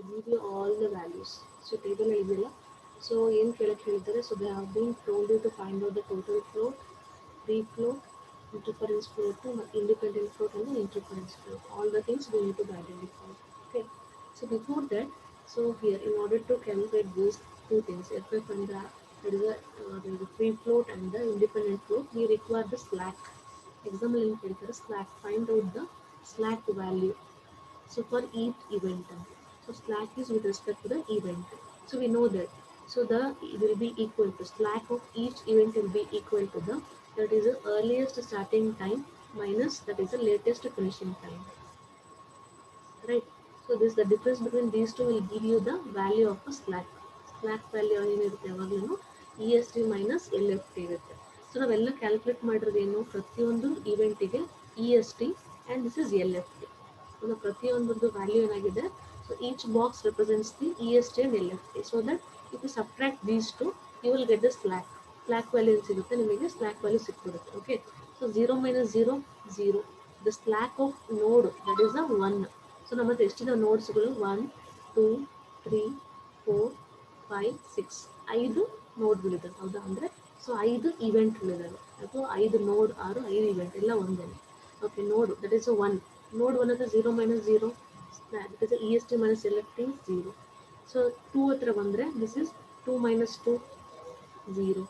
give you all the values. So table ಇದೆಯಲ್ಲ, so ಏನು ಕೇಳಕ್ಕೆ ಹೇಳಿದ್ದಾರೆ, so they have been told you to find out the total float, free float, interference float, independent float and the interference float. All the things we need to identify. Okay. So before that, so here in order to calculate these two things, FF and there is a free float and the independent float, we require the slack. Example in ಕೇಳ್ತಾರೆ slack. Find out the slack value. So for each event, so slack is with respect to the event. So we know that. So the will be equal to slack of each event will be equal to the, that is the earliest starting time minus that is the latest finishing time. Right. So this the difference between these two will give you the value of a slack. Slack value ಏನಿರುತ್ತೆ ಯಾವಾಗಲೂ EST minus LFT ಇರುತ್ತೆ. So ನಾವೆಲ್ಲ calculate ಮಾಡಿರೋದೇನು ಪ್ರತಿಯೊಂದು ಇವೆಂಟಿಗೆ EST and this is LFT. So ಪ್ರತಿಯೊಂದು value ಏನಾಗಿದೆ, so each box represents the EST and LFT. So that if you subtract these two you will get the slack. Slack value ಏನು ಸಿಗುತ್ತೆ ನಿಮಗೆ, slack value ಸಿಕ್ಬಿಡುತ್ತೆ. Okay. So 0 minus 0 0. The slack of node that is a 1. So ನಮ್ಮ ಹತ್ರ ಎಷ್ಟಿದೆ ನೋಡ್ಸ್ಗಳು 1 2 3 4 5 6 5 ನೋಡ್ಗಳಿದೆ ಹೌದಾ. ಅಂದರೆ so 5 ಇವೆಂಟ್ಗಳಿದ್ದಾವೆ ಅಥವಾ 5 ನೋಡ್ 5 ಇವೆಂಟ್ ಎಲ್ಲ ಒಂದೇ. ಓಕೆ. ನೋಡ್ ದಟ್ ಈಸ್ 1. ನೋಡ್ 1 ಹತ್ರ 0 minus 0, that is EST minus LFT 0. So 2 ಹತ್ರ ಬಂದರೆ this is 2 minus 2 0.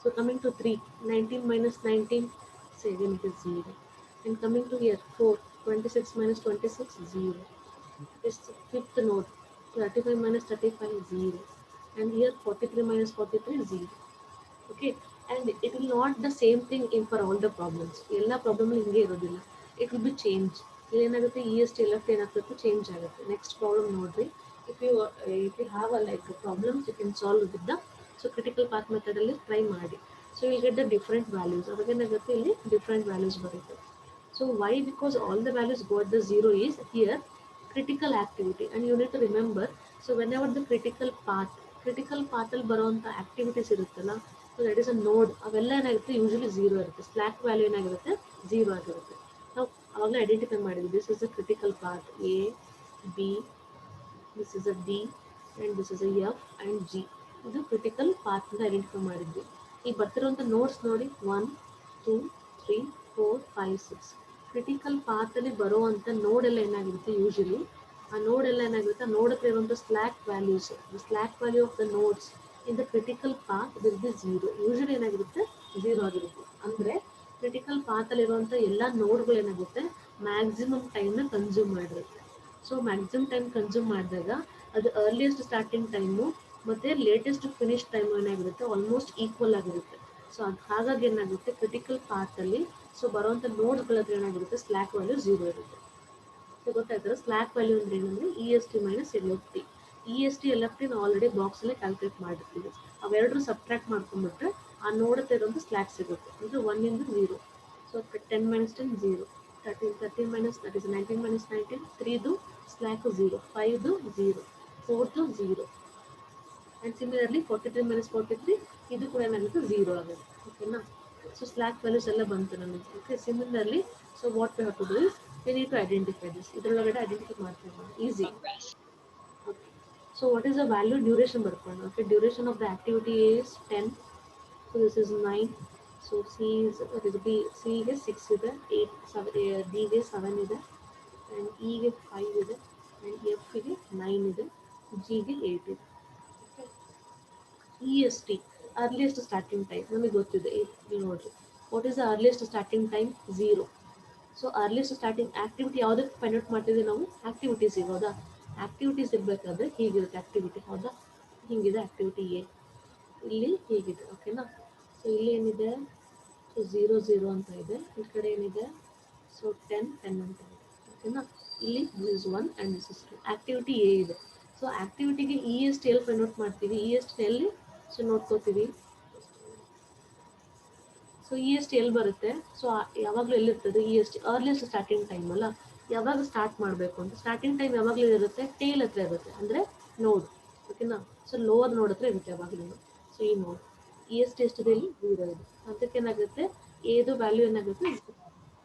So coming to 3, 19 minus 19, say again it is 0. And coming to here 4, 26 minus 26 0. This fifth node, 35 minus 35 0. And here 43 minus 43 0. Okay. And it will not the same thing in for all the problems. ಎಲ್ಲ problem ಹಿಂಗೆ ಇರೋದಿಲ್ಲ. It will be change. ಇಲ್ಲಿ ಏನಾಗುತ್ತೆ EST LFT ಏನಾಗುತ್ತೆ change ಆಗುತ್ತೆ. Next problem ನೋಡ್ರಿ. If you have a like problems you can solve with the, so critical path method ಅಲ್ಲಿ try ಮಾಡಿ. So you get the different values. ಅವಾಗ ಏನಾಗುತ್ತೆ ಇಲ್ಲಿ different values ಬರುತ್ತೆ. So why? Because all the values go at the 0 is here critical activity, and you need to remember, so whenever the critical path ಅಲ್ಲಿ ಬರುವಂಥ activities ಇರುತ್ತಲ್ಲ, so that is ಅ ನೋಡ್, ಅವೆಲ್ಲ ಏನಾಗುತ್ತೆ ಯೂಶಲಿ 0 ಇರುತ್ತೆ. ಸ್ಲ್ಯಾಕ್ ವ್ಯಾಲ್ಯೂ ಏನಾಗಿರುತ್ತೆ 0 ಆಗಿರುತ್ತೆ. ನಾವು ಅವಾಗಲೇ ಐಡೆಂಟಿಫೈ ಮಾಡಿದ್ವಿ, this is a critical path A, B, this is a D, and this is a F and G. ಇದು ಕ್ರಿಟಿಕಲ್ ಪಾತ್ ಅಂತ ಐಡೆಂಟಿಫೈ ಮಾಡಿದ್ವಿ. ಈಗ ಬರ್ತಿರುವಂಥ ನೋಟ್ಸ್ ನೋಡಿ 1 2 3 4 5 6. ಕ್ರಿಟಿಕಲ್ ಪಾತಲ್ಲಿ ಬರುವಂಥ ನೋಡ್ ಎಲ್ಲ ಏನಾಗಿರುತ್ತೆ ಯೂಶಲಿ, ಆ ನೋಡ್ ಎಲ್ಲ ಏನಾಗಿರುತ್ತೆ, ನೋಡ್ ಹತ್ರ ಇರುವಂಥ slack values, slack value of the notes in the critical path will be 0. Usually ಏನಾಗಿರುತ್ತೆ 0 ಆಗಿರುತ್ತೆ. ಅಂದರೆ ಕ್ರಿಟಿಕಲ್ ಪಾತಲ್ಲಿರುವಂಥ ಎಲ್ಲ ನೋಡ್ಗಳು ಏನಾಗುತ್ತೆ ಮ್ಯಾಕ್ಸಿಮಮ್ ಟೈಮ್ನ ಕನ್ಸ್ಯೂಮ್ ಮಾಡಿರುತ್ತೆ. ಸೊ ಮ್ಯಾಕ್ಸಿಮಮ್ ಟೈಮ್ ಕನ್ಸ್ಯೂಮ್ ಮಾಡಿದಾಗ ಅದು ಅರ್ಲಿಯೆಸ್ಟ್ ಸ್ಟಾರ್ಟಿಂಗ್ ಟೈಮು ಮತ್ತು ಲೇಟೆಸ್ಟ್ ಫಿನಿಶ್ ಟೈಮ್ ಏನಾಗಿರುತ್ತೆ ಆಲ್ಮೋಸ್ಟ್ ಈಕ್ವಲ್ ಆಗಿರುತ್ತೆ. ಸೊ ಅದು ಹಾಗಾಗಿ ಏನಾಗುತ್ತೆ ಕ್ರಿಟಿಕಲ್ ಪಾತಲ್ಲಿ ಸೊ ಬರುವಂಥ ನೋಡ್ಸ್ಗಳ ಹತ್ರ ಏನಾಗಿರುತ್ತೆ ಸ್ಲ್ಯಾಕ್ ವ್ಯಾಲ್ಯೂ 0 ಇರುತ್ತೆ. ಸೊ ಗೊತ್ತಾಯ್ತಾರೆ ಸ್ಲ್ಯಾಕ್ ವ್ಯಾಲ್ಯೂ ಅಂದರೆ ಏನಂದರೆ EST minus LFT. EST LFT ನಾವು ಆಲ್ರೆಡಿ ಬಾಕ್ಸಲ್ಲೇ ಕ್ಯಾಲ್ಕುಲೇಟ್ ಮಾಡಿರ್ತೀವಿ. ಅವೆರಡರೂ ಸಬ್ಟ್ರಾಕ್ಟ್ ಮಾಡ್ಕೊಂಡ್ಬಿಟ್ರೆ ಆ ನೋಡ್ತಾ ಇರೋದು ಸ್ಲ್ಯಾಕ್ ಸಿಗುತ್ತೆ. ಅಂದರೆ 1 ಇಂದ 0. So 10 minus 10 0, 13 minus that is 19 minus 19, 3 slack 0, 5 0, 4 0. And similarly 43 minus 43 ಇದು ಕೂಡ ಏನಾಗುತ್ತೆ 0 ಆಗುತ್ತೆ. ಓಕೆನಾ. ಸೊ ಸ್ಲ್ಯಾಕ್ ವ್ಯಾಲ್ಯೂಸ್ ಎಲ್ಲ ಬಂತು ನಮಗೆ. Okay. Similarly so what we have to do is we need to identify this. ಇದರೊಳಗಡೆ ಐಡೆಂಟಿಫೈ ಮಾಡ್ತೀವಿ easy. Okay. So what is the value duration ಬರ್ಕೊಂಡು. Okay. Duration of the activity is 10. So this is 9. So C ಗೆ 6 ಇದೆ, 8 7, D ಗೆ 7 ಇದೆ, and E ಗೆ 5 ಇದೆ, and F ಗೆ 9 ಇದೆ, G ಗೆ 8 ಇದೆ. EST ಅರ್ಲಿಯೆಸ್ಟ್ ಸ್ಟಾರ್ಟಿಂಗ್ ಟೈಮ್ ನಮಗೆ ಗೊತ್ತಿದೆ. ಇಲ್ಲಿ ನೋಡಿರಿ, what is the earliest starting time 0. So earliest starting activity ಯಾವುದಕ್ಕೆ ಫೈಂಡ್ ಔಟ್ ಮಾಡ್ತಿದ್ದೀವಿ ನಾವು, ಆಕ್ಟಿವಿಟೀಸ್ ಇರೋದಾ. ಆಕ್ಟಿವಿಟೀಸ್ ಇರಬೇಕಾದ್ರೆ ಹೀಗಿರುತ್ತೆ ಆಕ್ಟಿವಿಟಿ, ಹೌದಾ. ಹಿಂಗಿದೆ ಆಕ್ಟಿವಿಟಿ ಎ, ಇಲ್ಲಿ ಹೀಗಿದೆ. ಓಕೆನಾ. ಸೊ ಇಲ್ಲಿ ಏನಿದೆ, ಸೊ 0 0 ಅಂತ ಇದೆ. ಈ ಕಡೆ ಏನಿದೆ, ಸೊ 10 10 ಅಂತ ಇದೆ. ಓಕೆನಾ. ಇಲ್ಲಿ this is 1 and this is 2. Activity A ಇದೆ. ಸೊ ಆಕ್ಟಿವಿಟಿಗೆ EST ಎಲ್ಲಿ ಫೈಂಡ್ ಔಟ್ ಮಾಡ್ತೀವಿ, EST ಎಲ್ಲಿ ಸೊ ನೋಡ್ಕೋತೀವಿ. ಸೊ EST ಎಲ್ಲಿ ಬರುತ್ತೆ, ಸೊ ಯಾವಾಗಲೂ ಎಲ್ಲಿರ್ತದೆ EST ಅರ್ಲಿಯೆಸ್ಟ್ ಸ್ಟಾರ್ಟಿಂಗ್ ಟೈಮ್ ಅಲ್ಲ. ಯಾವಾಗ ಸ್ಟಾರ್ಟ್ ಮಾಡಬೇಕು ಅಂತ ಸ್ಟಾರ್ಟಿಂಗ್ ಟೈಮ್ ಯಾವಾಗಲೂ ಇರುತ್ತೆ ಟೇಲ್ ಹತ್ರ ಇರುತ್ತೆ, ಅಂದರೆ ನೋಡ್. ಓಕೆನಾ. ಸೊ ಲೋವರ್ ನೋಡ್ ಹತ್ರ ಇರುತ್ತೆ ಯಾವಾಗಲೂ. ಸೊ ಈ ನೋಡ್ EST ಎಷ್ಟಿದೆ ಇಲ್ಲಿ 0 ಇದೆ. ಅದಕ್ಕೆ ಏನಾಗುತ್ತೆ ಏದು ವ್ಯಾಲ್ಯೂ ಏನಾಗುತ್ತೆ,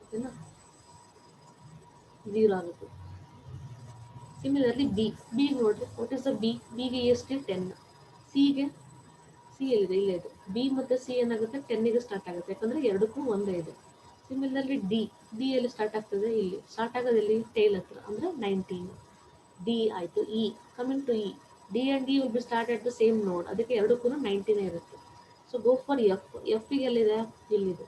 ಓಕೆನಾ 0 ಆಗುತ್ತೆ. ಸಿಮಿಲರ್ಲಿ ಬಿ ನೋಡ್ರಿ, ವಾಟ್ ಇಸ್ ದ ಬಿಗೆ ಎಷ್ಟು 10, ಸಿಗೆ ಸಿ ಎಲ್ಲಿದೆ ಇಲ್ಲೇ ಇದೆ. ಬಿ ಮತ್ತು ಸಿ ಏನಾಗುತ್ತೆ 10ಗೆ ಸ್ಟಾರ್ಟ್ ಆಗುತ್ತೆ, ಯಾಕಂದರೆ ಎರಡಕ್ಕೂ ಒಂದೇ ಇದೆ. ಸಿಮಿಲರ್ಲಿ ಡಿ ಎಲ್ಲಿ ಸ್ಟಾರ್ಟ್ ಆಗ್ತದೆ, ಇಲ್ಲಿ ಸ್ಟಾರ್ಟ್ ಆಗೋದಲ್ಲಿ ಟೇಲ್ ಹತ್ರ, ಅಂದರೆ 19. ಡಿ ಆಯಿತು. E coming to E, D and E will be start at the same node, ಅದಕ್ಕೆ ಎರಡಕ್ಕೂ 19 ಇರುತ್ತೆ. ಸೊ ಗೋ ಫಾರ್ ಎಫ್ಗೆ ಎಲ್ಲಿದೆ, ಇಲ್ಲಿದೆ.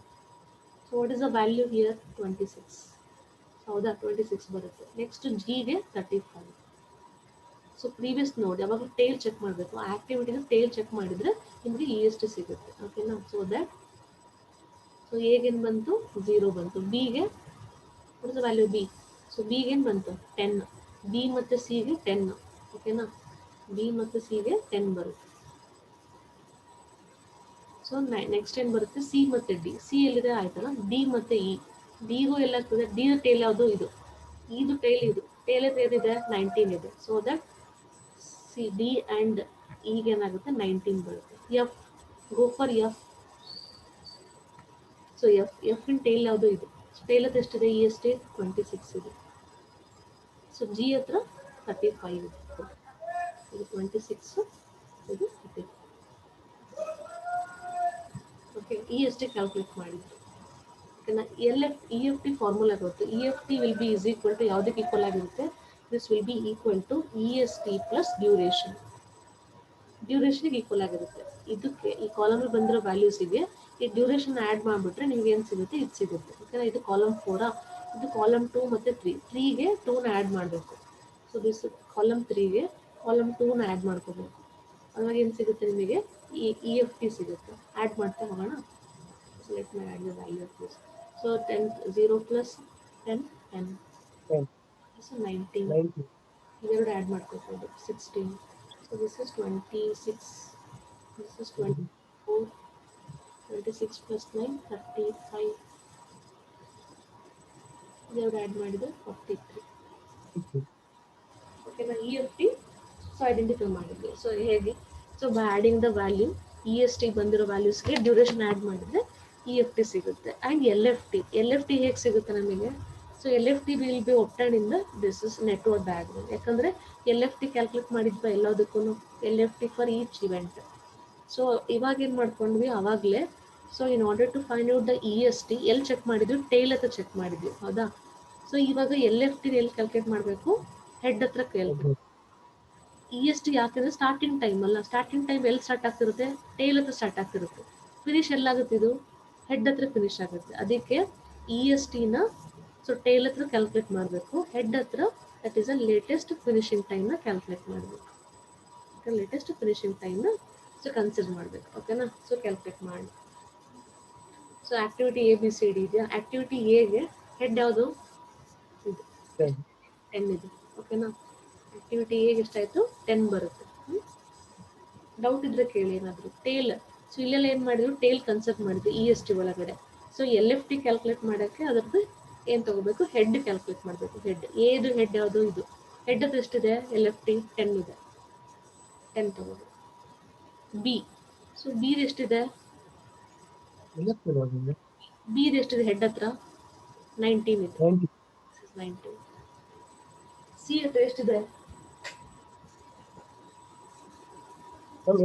So what is the value here, 26. ಹೌದಾ, 26 ಬರುತ್ತೆ. ನೆಕ್ಸ್ಟ್ ಜಿಗೆ 35. ಸೊ ಪ್ರೀವಿಯಸ್ ನೋಡ್ ಯಾವಾಗ ಟೇಲ್ ಚೆಕ್ ಮಾಡಬೇಕು, ಆಕ್ಟಿವಿಟಿನ ಟೇಲ್ ಚೆಕ್ ಮಾಡಿದರೆ ನಿಮಗೆ ಇ ಎಸ್ ಟಿ ಸಿಗುತ್ತೆ. ಓಕೆನಾ. ಸೊ ದಟ್, ಸೊ ಎಗೇನು ಬಂತು 0 ಬಂತು. ಬಿಗೆ what is the value B, so ಬಿಗೇನು ಬಂತು 10. ಬಿ ಮತ್ತು ಸಿಗೆ 10. ಓಕೆನಾ, ಬಿ ಮತ್ತು ಸಿಗೆ 10 ಬರುತ್ತೆ. ಸೊ ನೆಕ್ಸ್ಟ್ ಏನು ಬರುತ್ತೆ, ಸಿ ಮತ್ತು ಡಿ. ಸಿ ಎಲ್ಲಿದೆ ಆಯ್ತಲ್ಲ, ಡಿ ಮತ್ತು ಇ. ಡಿಗೂ ಎಲ್ಲಾಗ್ತದೆ, ಡಿ ಟೇಲ್ ಯಾವುದು, ಇದು. ಇದು ಟೇಲ್, ಇದು ಟೇಲ್ ಏನಿದೆ 19 ಇದೆ. So that C D and ಈಗ ಏನಾಗುತ್ತೆ 19 ಬರುತ್ತೆ. F, go for F. So F in tail ಯಾವುದು, ಇದು. ಟೇಲ್ ಹತ್ರ ಎಷ್ಟಿದೆ, ಇ ಎಸ್ ಟಿ 26 ಇದೆ. ಸೊ ಜಿ ಹತ್ರ 35 ಇದೆ. ಇದು 26, ಇದು 35. Okay, E S T calculate ಮಾಡಿದ್ರು. ಓಕೆನಾ. ಇ ಎಫ್ ಟಿ ಫಾರ್ಮುಲಾ ಗೊತ್ತು. E F T will be is equal to ಯಾವುದಕ್ಕೆ ಈಕ್ವಲ್ ಆಗಿರುತ್ತೆ, this will be equal to E S T plus duration. ಡ್ಯೂರೇಷನ್ಗೆ ಈಕ್ವಲ್ ಆಗಿರುತ್ತೆ. ಇದಕ್ಕೆ ಈ ಕಾಲಮಲ್ಲಿ ಬಂದಿರೋ ವ್ಯಾಲ್ಯೂಸಿಗೆ ಈ ಡ್ಯೂರೇಷನ್ ಆ್ಯಡ್ ಮಾಡಿಬಿಟ್ರೆ ನಿಮ್ಗೆ ಏನು ಸಿಗುತ್ತೆ, ಇದು ಸಿಗುತ್ತೆ. ಓಕೆನಾ. ಇದು ಕಾಲಮ್ 4, ಇದು ಕಾಲಮ್ 2 ಮತ್ತು 3ಗೆ 2ನ ಆ್ಯಡ್ ಮಾಡಬೇಕು. ಸೊ ದಿಸ್ ಕಾಲಮ್ 3ಗೆ ಕಾಲಮ್ 2ನ ಆ್ಯಡ್ ಮಾಡ್ಕೋಬೇಕು. ಅವಾಗ ಏನು ಸಿಗುತ್ತೆ ನಿಮಗೆ, ಇ ಎಫ್ ಟಿ ಸಿಗುತ್ತೆ. ಆ್ಯಡ್ ಮಾಡ್ತಾ ಹೋಗೋಣ. So let my add the value of this. So 10, 0 plus 10, 10. So 19. ಇವೆರಡು ಆ್ಯಡ್ ಮಾಡ್ಕೋಬೋದು, 16. So this is 26, this is 24, 26 plus 9, 35. ಇವೆರಡು ಆ್ಯಡ್ ಮಾಡಿದರೆ 43. ಓಕೆನಾ. E F T so identify ಮಾಡಿದ್ವಿ. ಸೊ ಹೇಗೆ, so by adding the value, E S T ಬಂದಿರೋ ವ್ಯಾಲ್ಯೂಸ್ಗೆ duration add ಮಾಡಿದರೆ ಇ ಎಫ್ ಟಿ ಸಿಗುತ್ತೆ. ಆ್ಯಂಡ್ ಎಲ್ ಎಫ್ ಟಿ ಹೇಗೆ ಸಿಗುತ್ತೆ ನಮಗೆ, so L F T will be opted in the this is network diagram. ಯಾಕಂದರೆ L F T calculate ಮಾಡಿದ್ವಿ ಎಲ್ಲದಕ್ಕೂ, L F T for each event. So ಇವಾಗ ಏನು ಮಾಡ್ಕೊಂಡ್ವಿ ಆವಾಗಲೇ, so in order to find out the E S T ಎಲ್ಲಿ check ಮಾಡಿದ್ವಿ, tail ಹತ್ರ ಚೆಕ್ ಮಾಡಿದ್ವಿ. ಹೌದಾ. ಸೊ ಇವಾಗ ಎಲ್ ಎಫ್ ಟಿ ಎಲ್ಲಿ ಕ್ಯಾಲ್ಕುಲೇಟ್ ಮಾಡಬೇಕು, ಹೆಡ್ ಹತ್ರ ಕ್ಯಾಲ್ಕುಲೇಟ್. ಇ ಎಸ್ ಟಿ ಯಾಕಂದರೆ ಸ್ಟಾರ್ಟಿಂಗ್ ಟೈಮ್ ಅಲ್ಲ, ಸ್ಟಾರ್ಟಿಂಗ್ ಟೈಮ್ ಎಲ್ಲಿ ಸ್ಟಾರ್ಟ್ ಆಗ್ತಿರುತ್ತೆ, ಟೇಲ್ ಹತ್ರ ಸ್ಟಾರ್ಟ್ ಆಗ್ತಿರುತ್ತೆ. ಫಿನಿಶ್ ಎಲ್ಲಾಗುತ್ತೆ, ಇದು ಹೆಡ್ ಹತ್ರ ಫಿನಿಶ್ ಆಗುತ್ತೆ. ಅದಕ್ಕೆ ಇ ಎಸ್ ಟಿನ ಸೊ ಟೇಲ್ ಹತ್ರ ಕ್ಯಾಲ್ಕುಲೇಟ್ ಮಾಡಬೇಕು, ಹೆಡ್ ಹತ್ರ that is a latest finishing ಟೈಮ್ನ ಕ್ಯಾಲ್ಕುಲೇಟ್ ಮಾಡಬೇಕು. ಲೇಟೆಸ್ಟ್ ಫಿನಿಶಿಂಗ್ ಟೈಮ್ನ ಸೊ ಕನ್ಸಿಡರ್ ಮಾಡಬೇಕು. ಓಕೆನಾ. ಸೊ ಕ್ಯಾಲ್ಕುಲೇಟ್ ಮಾಡಿ. So activity A B C D ಇದೆಯಾ, ಆಕ್ಟಿವಿಟಿ ಎಗೆ ಹೆಡ್ ಯಾವುದು, ಇದು 10 ಇದೆ. ಓಕೆನಾ. ಆಕ್ಟಿವಿಟಿ ಎಗೆ ಎಷ್ಟಾಯಿತು, 10 ಬರುತ್ತೆ. ಡೌಟ್ ಇದ್ರೆ ಕೇಳಿ ಏನಾದರೂ. ಟೇಲ್, ಸೊ ಇಲ್ಲೆಲ್ಲ ಏನು ಮಾಡಿದ್ರು, ಟೇಲ್ ಕನ್ಸೆಪ್ಟ್ ಮಾಡಿದ್ವಿ ಇ ಎಸ್ ಟಿ ಒಳಗಡೆ. So L F T calculate ಮಾಡೋಕ್ಕೆ ಅದರದ್ದು ಏನು ತೊಗೋಬೇಕು, ಹೆಡ್ ಕ್ಯಾಲ್ಕುಲೇಟ್ ಮಾಡಬೇಕು. ಹೆಡ್ ಎದು ಹೆಡ್ ಯಾವುದು, ಇದು ಹೆಡ್ ಹತ್ರ ಎಷ್ಟಿದೆ, ಎಲ್ ಎಫ್ ಟಿ 10 ಇದೆ, 10 ತೊಗೋಬೇಕು. ಬಿ, ಸೊ ಬಿ ಎಷ್ಟಿದೆ, ಬಿ ಎಷ್ಟಿದೆ ಹೆಡ್ ಹತ್ರ 19 ಇದೆ, 19. ಸಿ ಹತ್ರ ಎಷ್ಟಿದೆ,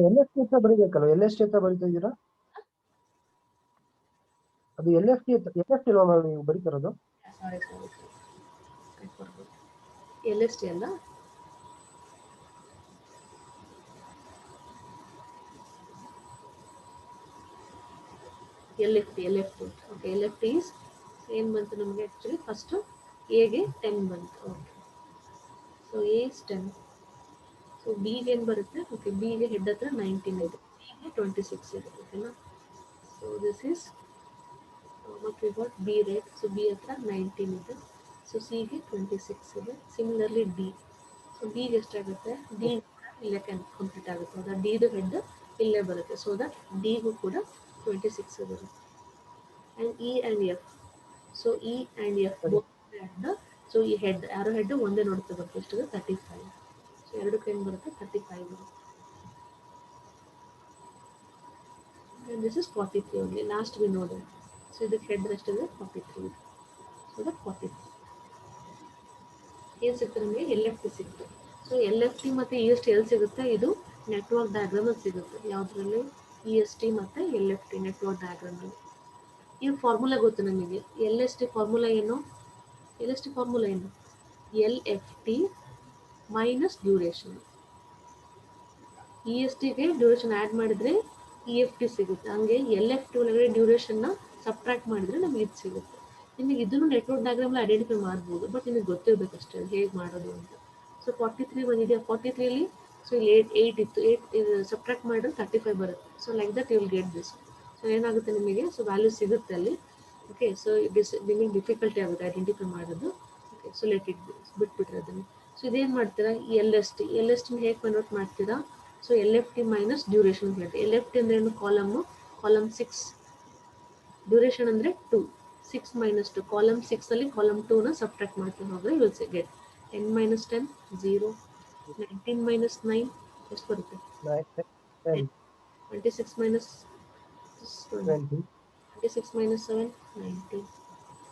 ಎಲ್ ಎಫ್ ಟಿ ಹತ್ರ ಬರೀಬೇಕಲ್ಲ, ಎಲ್ ಎಸ್ ಟಿ ಹತ್ರ ಬರೀತಾ ಇದ್ದೀರಾ, ಅದು ಎಲ್ ಎಫ್ ಟಿ ಅಲ್ವಾ ನೀವು ಬರೀತಿರೋದು. ಸಾರಿ ಎಲ್ ಎಸ್ ಟಿ ಅಲ್ಲ, L F T. Okay, L F T ಏನು ಬಂತು ನಮಗೆ, ಆ್ಯಕ್ಚುಲಿ ಫಸ್ಟು ಎಗೆ 10 ಬಂತು. Okay, so A is 10. So ಬಿಗೆ ಏನು ಬರುತ್ತೆ, ಓಕೆ ಬಿಗೆ ಹೆಡ್ ಹತ್ರ 19 ಇದೆ, ಸಿಗೆ 26 ಇದೆ. ಓಕೆನಾ. So this is what we got, B right. So B ಹತ್ರ 19 ಇದೆ, ಸೊ ಸಿಗೆ 26 ಇದೆ. ಸಿಮಿಲರ್ಲಿ ಡಿ, ಸೊ ಬಿಗೆ ಎಷ್ಟಾಗುತ್ತೆ, ಡಿ ಇಲ್ಲೇ ಕಂಪ್ಲೀಟ್ ಆಗುತ್ತೆ. ಹೌದಾ, ಡಿದು ಹೆಡ್ ಇಲ್ಲೇ ಬರುತ್ತೆ. ಸೊ ದಟ್ ಡಿಗೂ ಕೂಡ 26 ಬರುತ್ತೆ. And E and F, so E and F head, so ಈ ಹೆಡ್ ಯಾರೋ ಹೆಡ್ ಒಂದೇ ನೋಡ್ತಾ ಬರುತ್ತೆ, ಎಷ್ಟಿದೆ 35. ಸೊ ಎರಡಕ್ಕೆ ಏನು ಬರುತ್ತೆ, 35 ಬರುತ್ತೆ. And this is 43 only, last we ನೋಡಿದೆ. ಸೊ ಇದಕ್ಕೆ ಹೆಡ್ ಎಷ್ಟಿದೆ 43 ಇದೆ. So that 43. ಏನು ಸಿಗುತ್ತೆ ನಮಗೆ ಎಲ್ ಎಫ್ ಟಿ ಸಿಗುತ್ತೆ. ಸೊ ಎಲ್ ಎಫ್ ಟಿ ಮತ್ತು ಇ ಎಸ್ ಟಿ ಎಲ್ಲಿ ಸಿಗುತ್ತೆ, ಇದು ನೆಟ್ವರ್ಕ್ ಡಯಾಗ್ರಾಮಲ್ಲಿ ಸಿಗುತ್ತೆ. ಯಾವುದರಲ್ಲಿ? ಇ ಎಸ್ ಟಿ ಮತ್ತು ಎಲ್ ಎಫ್ ಟಿ ನೆಟ್ವರ್ಕ್ ಡಯಾಗ್ರಾಮಲ್ಲಿ. ಈ ಫಾರ್ಮುಲಾ ಗೊತ್ತು ನಮಗೆ. ಎಲ್ ಎಸ್ ಟಿ ಫಾರ್ಮುಲಾ ಏನು? ಎಲ್ ಎಸ್ ಟಿ ಫಾರ್ಮುಲಾ ಏನು? L F T minus duration. E S ಟಿಗೆ ಡ್ಯೂರೇಷನ್ ಆ್ಯಡ್ ಮಾಡಿದರೆ ಇ ಎಫ್ ಟಿ ಸಿಗುತ್ತೆ. ಹಂಗೆ ಎಲ್ ಎಫ್ ಟಿ ಒಳಗಡೆ ಡ್ಯೂರೇಷನ್ನ ಸಬ್ಟ್ರಾಕ್ಟ್ ಮಾಡಿದರೆ ನಮಗೆ ಇದು ಸಿಗುತ್ತೆ. ನಿಮಗೆ ಇದನ್ನು ನೆಟ್ವರ್ಕ್ ಡಯಾಗ್ರಾಮಲ್ಲಿ ಐಡೆಂಟಿಫೈ ಮಾಡ್ಬೋದು, ಬಟ್ ನಿಮಗೆ ಗೊತ್ತಿರಬೇಕಷ್ಟೇ ಅದು ಹೇಗೆ ಮಾಡೋದು ಅಂತ. ಸೊ 43 ಬಂದಿದೆಯಾ? 43ಲಿ ಸೊ ಇಲ್ಲಿ 8 ಇತ್ತು, 8 ಸಬ್ಟ್ರಾಕ್ಟ್ ಮಾಡಿದ್ರೆ 35 ಬರುತ್ತೆ. So like that you will get this. So ಏನಾಗುತ್ತೆ ನಿಮಗೆ? ಸೊ ವ್ಯಾಲ್ಯೂ ಸಿಗುತ್ತೆ ಅಲ್ಲಿ. ಓಕೆ, ಸೊ ನಿಮಗೆ ಡಿಫಿಕಲ್ಟಿ ಆಗುತ್ತೆ ಐಡೆಂಟಿಫೈ ಮಾಡೋದು. ಓಕೆ, ಸೊ ಲೆಟ್ ಇಟ್ ಬಿಟ್ಬಿಟ್ರೆ ಅದನ್ನು. ಸೊ ಇದೇನು ಮಾಡ್ತೀರಾ? ಎಲ್ ಎಸ್ ಟಿ ಹೇಗೆ ಕನ್ವರ್ಟ್ ಮಾಡ್ತೀರಾ? So L F T minus duration ಹೇಳ್ತೀವಿ. ಎಲ್ ಎಫ್ ಟಿ ಅಂದರೆ ಏನು? ಕಾಲಮ್ 6, ಡ್ಯೂರೇಷನ್ ಅಂದರೆ 2, 6 ಮೈನಸ್ 2. ಕಾಲಮ್ 6ಅಲ್ಲಿ ಕಾಲಮ್ 2ನ ಸಬ್ಟ್ರಾಕ್ಟ್ ಮಾಡ್ತೀನಿ ಹೋದರೆ you will get 10 minus 10 0, 19 minus 9 ಎಷ್ಟು ಬರುತ್ತೆ? 10, 26 minus 20, 26 minus 7 19,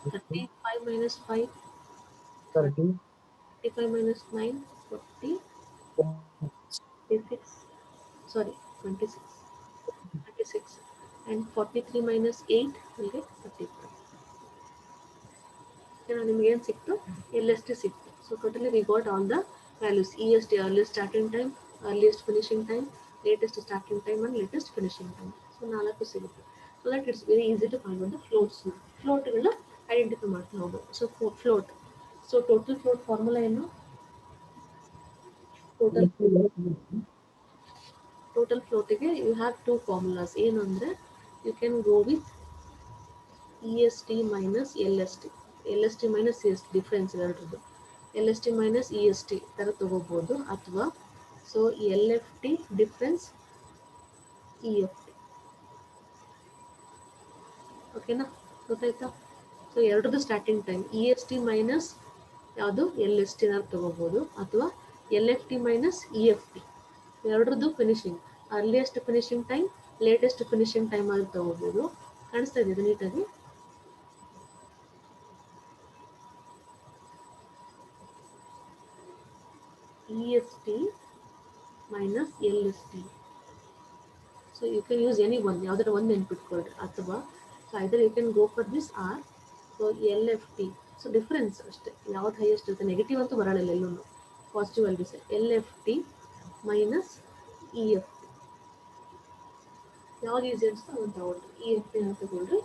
35 minus 5 30, 35 minus 9 40, 26, sorry 26, 26, and 43 minus 8 will get 35. ನಿಮಗೆ ಏನು ಸಿಕ್ತು? ಎಲ್ ಎಸ್ ಟಿ ಸಿಕ್ತು. So totally we got all the values. E S T earliest starting time, earliest finishing time, latest starting time and latest finishing time. So 4 ಸಿಗುತ್ತೆ. So that it's very easy to find out the ಫ್ಲೋಟ್ಸ್ನ. ಫ್ಲೋಟ್ಗಳನ್ನ identify ಮಾಡ್ತಾ ಹೋಗ್ಬೋದು. So float, so total float formula ಏನು? Total ಫ್ಲೋಟಿಗೆ you have 2 formulas. ಏನು ಅಂದರೆ you can go with E S T minus L S T. L S T minus E S T difference ಎರಡರದ್ದು. L S T minus E S T ಥರ ತೊಗೋಬೋದು, ಅಥವಾ so L F T difference E F T. ಓಕೆನಾ? ಗೊತ್ತಾಯ್ತಾ? So ಎರಡರದ್ದು starting time E S T minus ಯಾವುದು L S ಟಿನ ತೊಗೋಬೋದು, ಅಥವಾ L F T minus E F T. ಎರಡರದ್ದು finishing, earliest finishing time, latest finishing time ಅಲ್ಲಿ ತೊಗೋಬೋದು. ಕಾಣಿಸ್ತಾ ಇದೆ ನೀಟಾಗಿ? E S T minus L S T. So you can use any one, ಯಾವುದಾದ್ರು ಒಂದು ನೆನ್ಪಿಟ್ಕೊಳ್ರಿ. ಅಥವಾ so either you can go for this or so L F T. So difference ಅಷ್ಟೇ, ಯಾವ್ದು ಹೈಯೆಸ್ಟ್ ಇರುತ್ತೆ. ನೆಗೆಟಿವ್ ಅಂತೂ ಬರೋಲ್ಲ ಎಲ್ಲೂ, ಪಾಸಿಟಿವ್ ಅಲ್ಲಿ sir. L F T minus E F T. ಯಾವ್ದು ಈಸಿ ಅನ್ಸುತ್ತೋ ಅದನ್ನು ತೊಗೊಳ್ರಿ. ಇ ಎಫ್ ಟಿನ ತೊಗೊಳ್ರಿ,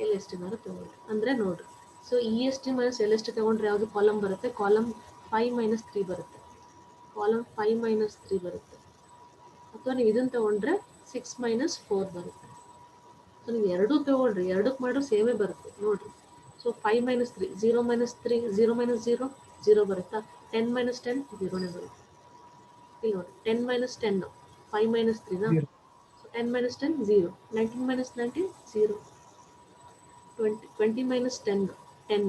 ಎಲ್ ಎಸ್ ಟಿನಾರು ತೊಗೊಳ್ರಿ. ಅಂದರೆ ನೋಡಿರಿ, so E S T minus L S T ತೊಗೊಂಡ್ರೆ ಯಾವುದು ಕಾಲಮ್ ಬರುತ್ತೆ? ಕಾಲಮ್ 5 ಮೈನಸ್ 3 ಬರುತ್ತೆ. ಕಾಲಮ್ 5 ಮೈನಸ್ 3 ಬರುತ್ತೆ. ಅಥವಾ ನೀವು ಇದನ್ನು ತೊಗೊಂಡ್ರೆ 6 ಮೈನಸ್ 4 ಬರುತ್ತೆ. ಸೊ ನೀವು ಎರಡೂ ತೊಗೊಳ್ರಿ, ಎರಡಕ್ಕೆ ಮಾಡಿದ್ರೆ ಸೇಮೇ ಬರುತ್ತೆ ನೋಡಿರಿ. ಸೊ 5 ಮೈನಸ್ 3 0 ಮೈನಸ್ 3 0 ಮೈನಸ್ 0 0 ಬರುತ್ತಾ? 10 ಮೈನಸ್ 10 0ನೇ ಬರುತ್ತೆ. ಇಲ್ಲಿ ನೋಡಿ 10 minus 10 5 minus 3ನಾ? 10 minus 10 0, 19 minus 19 0, 20 minus 10 10,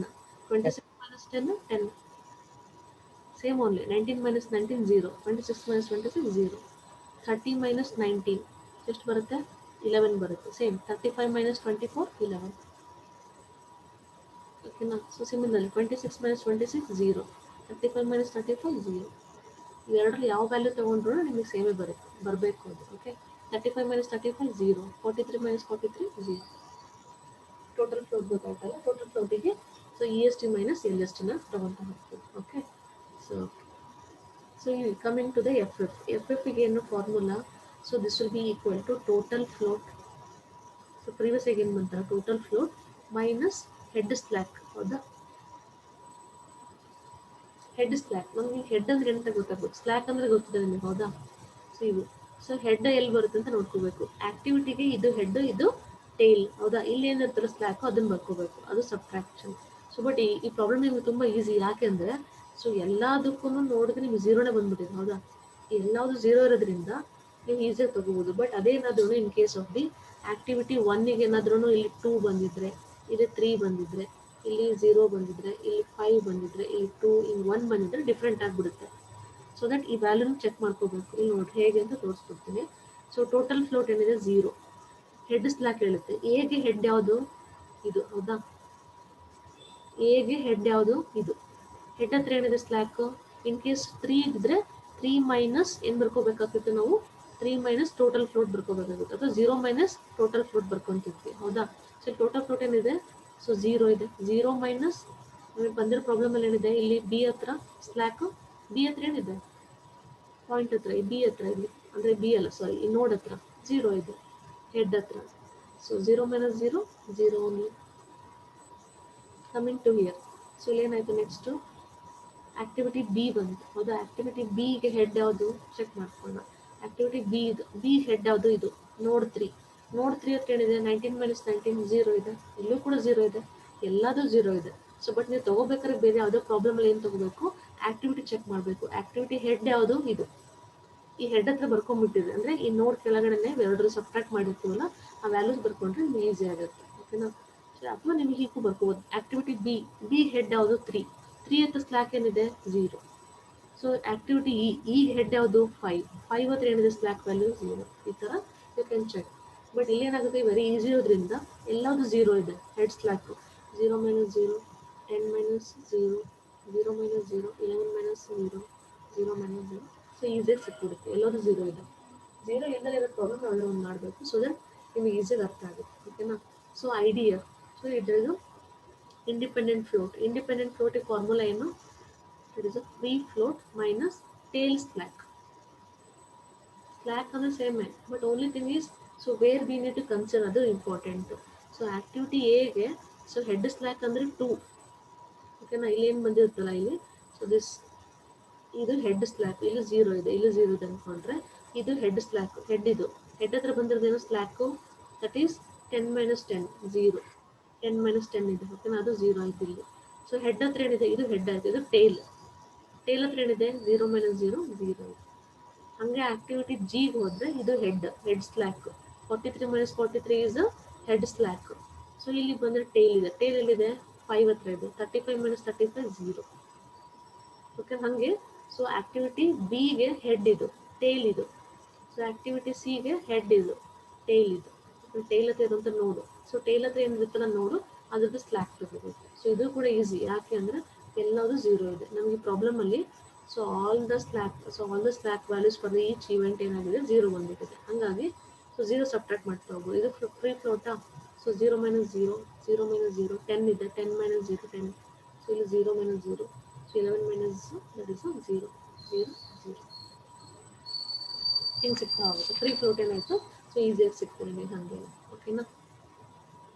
26 minus 10 10, same only. 19 minus 19 0, 26 minus 26 0, 30 minus 19 ಎಷ್ಟು ಬರುತ್ತೆ? 11 ಬರುತ್ತೆ. Same 35 minus 24 11. ಓಕೆನಾ? So similarly 26 minus 26 0, 35 minus 34 0. ಇವೆರಡರಲ್ಲಿ ಯಾವ ವ್ಯಾಲ್ಯೂ ತೊಗೊಂಡ್ರು ನಿಮಗೆ ಸೇಮೇ ಬರಬೇಕು ಅದು. Okay, 35 minus 35 0, 43 minus 43 0. Total float ಗೊತ್ತಾಯ್ತಲ್ಲ? ಟೋಟಲ್ ಫ್ಲೋಟಿಗೆ so E S T minus L S ಟಿನ ತೊಗೊಳ್ತಾ ಹೋಗ್ತೀವಿ. Okay, so coming to the F F. F ಎಫ್ಗೆ ಏನು formula? So this will be equal to total float. So previous ಆಗಿ ಏನು ಬಂತಾರೆ? Total float minus head slack. ಹೌದಾ? Head slack. ನಮಗೆ ಹೆಡ್ ಅಂದ್ರೆ ಎಂತ ಗೊತ್ತಾಗ್ಬೇಕು, ಸ್ಲ್ಯಾಕ್ ಅಂದರೆ ಗೊತ್ತಿದೆ ನಿಮಗೆ. ಹೌದಾ? ಸೊ ಇವು, ಸೊ ಹೆಡ್ ಎಲ್ಲಿ ಬರುತ್ತೆ ಅಂತ ನೋಡ್ಕೋಬೇಕು. ಆಕ್ಟಿವಿಟಿಗೆ ಇದು ಹೆಡ್, ಇದು ಟೇಲ್. ಹೌದಾ? ಇಲ್ಲಿ ಏನಿರ್ತಾರೆ ಸ್ಲ್ಯಾಕು, ಅದನ್ನು ಬರ್ಕೋಬೇಕು. ಅದು ಸಬ್ಟ್ರಾಕ್ಷನ್. ಸೊ ಬಟ್ ಈ ಪ್ರಾಬ್ಲಮ್ ನಿಮಗೆ ತುಂಬ ಈಸಿ. ಯಾಕೆಂದರೆ ಸೊ ಎಲ್ಲದಕ್ಕೂ ನೋಡಿದ್ರೆ ನಿಮಗೆ ಝೀರೋನೇ ಬಂದ್ಬಿಟ್ಟಿದೆ. ಹೌದಾ? ಎಲ್ಲಾವುದು ಝೀರೋ ಇರೋದ್ರಿಂದ ನೀವು ಈಸಿಯಾಗಿ ತೊಗೋಬೋದು. ಬಟ್ ಅದೇನಾದ್ರೂ in case of the activity 1ಗೆ ಏನಾದ್ರೂ ಇಲ್ಲಿ 2 ಬಂದಿದ್ರೆ, ಇಲ್ಲಿ 3 ಬಂದಿದ್ರೆ, ಇಲ್ಲಿ 0 ಬಂದಿದ್ರೆ, ಇಲ್ಲಿ 5 ಬಂದಿದ್ರೆ, ಇಲ್ಲಿ 2, ಇಲ್ಲಿ 1 ಬಂದಿದ್ರೆ ಡಿಫ್ರೆಂಟ್ ಆಗಿಬಿಡುತ್ತೆ. ಸೊ ದಟ್ ಈ ವ್ಯಾಲ್ಯೂನ ಚೆಕ್ ಮಾಡ್ಕೋಬೇಕು. ಇಲ್ಲಿ ನೋಡಿ ಹೇಗೆ ಅಂತ ತೋರಿಸ್ಕೊಡ್ತೀನಿ. ಸೊ ಟೋಟಲ್ ಫ್ಲೋಟ್ ಏನಿದೆ 0. ಹೆಡ್ ಸ್ಲ್ಯಾಕ್ ಹೇಳುತ್ತೆ. ಎಗೆ ಹೆಡ್ ಯಾವುದು? ಇದು. ಹೌದಾ? ಎಗೆ ಹೆಡ್ ಯಾವುದು? ಇದು. ಹೆಡ್ ಹತ್ರ ಏನಿದೆ ಸ್ಲ್ಯಾಕ್, ಇನ್ ಕೇಸ್ 3 ಇದ್ರೆ 3 ಮೈನಸ್ ಏನು ಬರ್ಕೋಬೇಕಾಗ್ತಿತ್ತು ನಾವು, 3 ಮೈನಸ್ ಟೋಟಲ್ ಫ್ಲೋಟ್ ಬರ್ಕೋಬೇಕಾಗುತ್ತೆ, ಅಥವಾ 0 ಮೈನಸ್ ಟೋಟಲ್ ಫ್ಲೋಟ್ ಬರ್ಕೊಂತಿದ್ವಿ, ಹೌದಾ. ಸೊ ಟೋಟಲ್ ಫ್ಲೋಟ್ ಏನಿದೆ, ಸೊ 0 ಇದೆ. 0 ಮೈನಸ್ ನಮಗೆ ಬಂದಿರೋ ಪ್ರಾಬ್ಲಮಲ್ಲಿ ಏನಿದೆ, ಇಲ್ಲಿ ಬಿ ಹತ್ರ ಸ್ಲ್ಯಾಕ್, ಬಿ ಹತ್ರ ಏನಿದೆ ಪಾಯಿಂಟ್ ಹತ್ರ, ಬಿ ಹತ್ರ ಇಲ್ಲಿ ಅಂದರೆ ಬಿ ಅಲ್ಲ ಸಾರಿ, ಈ ನೋಡ್ ಹತ್ರ 0 ಇದೆ ಹೆಡ್ ಹತ್ರ. So 0 minus 0 0 only. Coming to here, so ಇಲ್ಲೇನಾಯಿತು ನೆಕ್ಸ್ಟು ಆಕ್ಟಿವಿಟಿ ಬಿ ಬಂತು, ಹೌದಾ. ಆಕ್ಟಿವಿಟಿ ಬಿಗೆ ಹೆಡ್ ಯಾವುದು ಚೆಕ್ ಮಾಡ್ಕೊಳ್ಳೋಣ. ಆಕ್ಟಿವಿಟಿ ಬಿ ಇದು, ಬಿ ಹೆಡ್ ಯಾವುದು ಇದು ನೋಡ್ 3. ನೋಡ್ 3 ಹತ್ರ ಏನಿದೆ 19 ಮೈನಸ್ 19 0 ಇದೆ, ಇಲ್ಲೂ ಕೂಡ 0 ಇದೆ, ಎಲ್ಲದೂ 0 ಇದೆ. ಸೊ ಬಟ್ ನೀವು ತಗೋಬೇಕಾದ್ರೆ ಬೇರೆ ಯಾವುದೋ ಪ್ರಾಬ್ಲಮಲ್ಲಿ ಏನು ತಗೋಬೇಕು, ಆಕ್ಟಿವಿಟಿ ಚೆಕ್ ಮಾಡಬೇಕು. ಆಕ್ಟಿವಿಟಿ ಹೆಡ್ ಯಾವುದು ಇದು, ಈ ಹೆಡ್ ಹತ್ರ ಬರ್ಕೊಂಡ್ಬಿಟ್ಟಿದೆ ಅಂದರೆ ಈ ನೋಡ್ ಕೆಳಗಡೆನೆ ಎರಡರೂ ಸಬ್ಟ್ರಾಕ್ಟ್ ಮಾಡಿರ್ತೀವಲ್ಲ ಆ ವ್ಯಾಲ್ಯೂಸ್ ಬರ್ಕೊಂಡ್ರೆ ನಿಮ್ಗೆ ಈಸಿ ಆಗುತ್ತೆ, ಓಕೆನಾ. ಅಥವಾ ನಿಮಗೆ ಹೀಗೂ ಬರ್ಕೋಬೋದು. ಆಕ್ಟಿವಿಟಿ ಬಿ, ಬಿ ಹೆಡ್ ಯಾವುದು 3, 3 ಹತ್ರ ಸ್ಲ್ಯಾಕ್ ಏನಿದೆ 0. ಸೊ ಆಕ್ಟಿವಿಟಿ ಇ ಹೆಡ್ ಯಾವುದು 5, 5 ಹತ್ರ ಏನಿದೆ ಸ್ಲ್ಯಾಕ್ ವ್ಯಾಲ್ಯೂ 0. ಈ ಥರ ಯು ಕ್ಯಾನ್ ಚೆಕ್. ಬಟ್ ಇಲ್ಲಿ ಏನಾಗುತ್ತೆ, ವೆರಿ ಈಸಿ ಇರೋದ್ರಿಂದ ಎಲ್ಲದು 0 ಇದೆ head slack. 0 minus 0, 10 minus 0, 0 minus 0, 11 minus 0, 0 minus 0. So ಈಸಿಯಾಗಿ ಸಿಕ್ಬಿಡುತ್ತೆ, ಎಲ್ಲದು 0 ಇದೆ. 0 ಎಲ್ಲರೂ ಇರೋ ಪ್ರಾಬ್ಲಮ್ ಯಾವ್ದಾದ್ರು ಒಂದು ಮಾಡಬೇಕು, ಸೊ ದಟ್ ನಿಮಗೆ ಈಸಿಯಾಗಿ ಅರ್ಥ ಆಗುತ್ತೆ, ಓಕೆನಾ. ಸೊ ಐಡಿಯಾ, ಸೊ ಇದ್ರದ್ದು ಇಂಡಿಪೆಂಡೆಂಟ್ ಫ್ಲೋಟ್, ಇಂಡಿಪೆಂಡೆಂಟ್ ಫ್ಲೋಟಿಗೆ ಫಾರ್ಮುಲಾ ಏನು, it is a free float minus tail slack. Slack ಅಂದರೆ ಸೇಮೇ, but only thing is so where we need to consider, ಅದು ಇಂಪಾರ್ಟೆಂಟು. ಸೊ ಆಕ್ಟಿವಿಟಿ ಎಗೆ ಸೊ ಹೆಡ್ ಸ್ಲ್ಯಾಕ್ ಅಂದರೆ 2, ಓಕೆನಾ. ಇಲ್ಲಿ ಏನು ಬಂದಿರುತ್ತಲ್ಲ ಇಲ್ಲಿ, ಸೊ ದಿಸ್ ಇದು ಹೆಡ್ ಸ್ಲ್ಯಾಕ್, ಇಲ್ಲಿ 0 ಇದೆ, ಇಲ್ಲಿ 0 ಇದೆ ಅಂದ್ಕೊಂಡ್ರೆ ಇದು ಹೆಡ್ ಸ್ಲ್ಯಾಕ್, ಹೆಡ್ ಇದು ಹೆಡ್ ಹತ್ರ ಬಂದಿರೋದೇನು ಸ್ಲ್ಯಾಕು, ದಟ್ ಈಸ್ 10 ಮೈನಸ್ 10 0, 10 ಮೈನಸ್ 10 ಇದೆ, ಓಕೆನಾ, ಅದು 0 ಆಯ್ತು ಇಲ್ಲಿ. ಸೊ ಹೆಡ್ ಹತ್ರ ಏನಿದೆ, ಇದು ಹೆಡ್ ಆಯ್ತು, ಇದು ಟೇಲ್, ಟೇಲ್ ಹತ್ರ ಏನಿದೆ 0 ಮೈನಸ್ 0 0 ಇದೆ. ಹಾಗೆ ಆಕ್ಟಿವಿಟಿ ಜಿಗೆ ಹೋದರೆ ಇದು head slack, 43 minus 43 is head slack. So ಇಲ್ಲಿ ಬಂದರೆ ಟೇಲ್ ಇದೆ, ಟೇಲ್ ಎಲ್ಲಿದೆ 5 ಹತ್ರ ಇದೆ, 35 ಮೈನಸ್ 35 0, ಓಕೆ. ಹಾಗೆ ಸೊ ಆಕ್ಟಿವಿಟಿ ಬಿಗೆ ಹೆಡ್ ಇದು, ಟೇಲ್ ಇದು. ಸೊ ಆಕ್ಟಿವಿಟಿ ಸಿಗೆ ಹೆಡ್ ಇದು, ಟೇಲ್ ಇದು. ಟೇಲ್ ಹತ್ರ ಇರುವಂಥ ನೋಡು, ಸೊ ಟೇಲ್ ಹತ್ರ ಏನಿರುತ್ತಲ್ಲ ನೋಡು ಅದ್ರದ್ದು ಸ್ಲ್ಯಾಕ್ ತಗೋಬೇಕು. ಸೊ ಇದು ಕೂಡ ಈಸಿ, ಯಾಕೆ ಅಂದರೆ ಎಲ್ಲದು 0 ಇದೆ ನಮಗೆ ಪ್ರಾಬ್ಲಮಲ್ಲಿ. So all the slack values for each event ಏನಾಗಿದೆ 0 ಬಂದ್ಬಿಟ್ಟಿದೆ. ಹಾಗಾಗಿ ಸೊ 0 ಸಬ್ಟ್ರಾಕ್ಟ್ ಮಾಡ್ತಾ ಹೋಗ್ಬೋದು. ಇದು ಫ್ರೀ ಫ್ಲೋಟಾ, ಸೊ 0 ಮೈನಸ್ 0, 0 ಮೈನಸ್ 0, 10 ಇದೆ, 10 ಮೈನಸ್ 0 10. ಸೊ ಇಲ್ಲಿ 0 minus 0, so 11 minus that is 0 0 0. ಹಿಂಗೆ ಸಿಗ್ತಾ ಹೋಗುತ್ತೆ. ಫ್ರೀ ಫ್ಲೋಟ್ ಏನಾಯಿತು, ಸೊ ಈಸಿಯಾಗಿ ಸಿಗ್ತದೆ ನಿಮಗೆ ಹಾಗೆ, ಓಕೆನಾ.